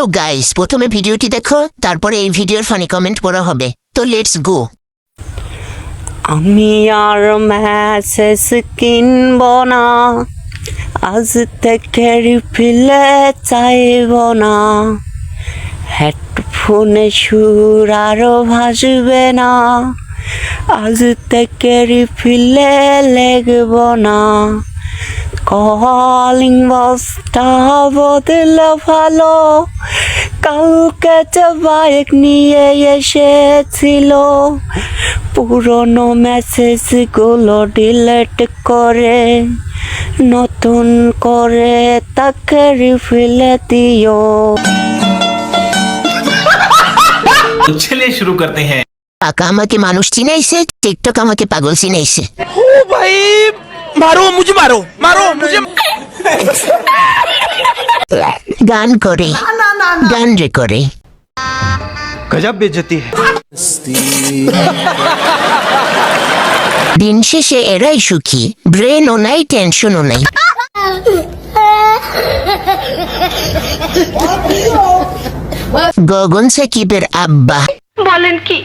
তো গাইস, প্রথমে ভিডিওটি দেখো, তারপরে এই ভিডিওর ফানি কমেন্ট পড়া হবে। তো লেটস গো। আমি আর মেসেজ কিনব না, আজ থেকে রিফিলে চাইব না, হেডফোনে সুর আরো ভাসবে না, আজ থেকে রিফিলে লেগব না, কলিং বক্সটা বদলে ভালো, কালকে যে বাইক নিয়ে এসেছিল, পুরনো মেসেজগুলো ডিলিট করে নতুন করে তাকে রিফিলে দিও। तो चलिए शुरू करते हैं। কাকা আমাকে মানুষ চিনাইছে, টিকটক আমাকে পাগল চিনাইছে। ओ भाई मारो मुझे, मारो मारो मुझे। গান করে, গান রে করে। गजब बेइज्जती है। দিন শেষে এরাই সুখী, ব্রেনও নাই, টেনশনও নাই। গগন সাকিবের আব্বা বলেন কি?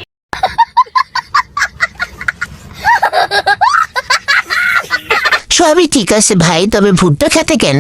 সবই ঠিক আছে ভাই, তবে ভুট্টা খেতে কেন?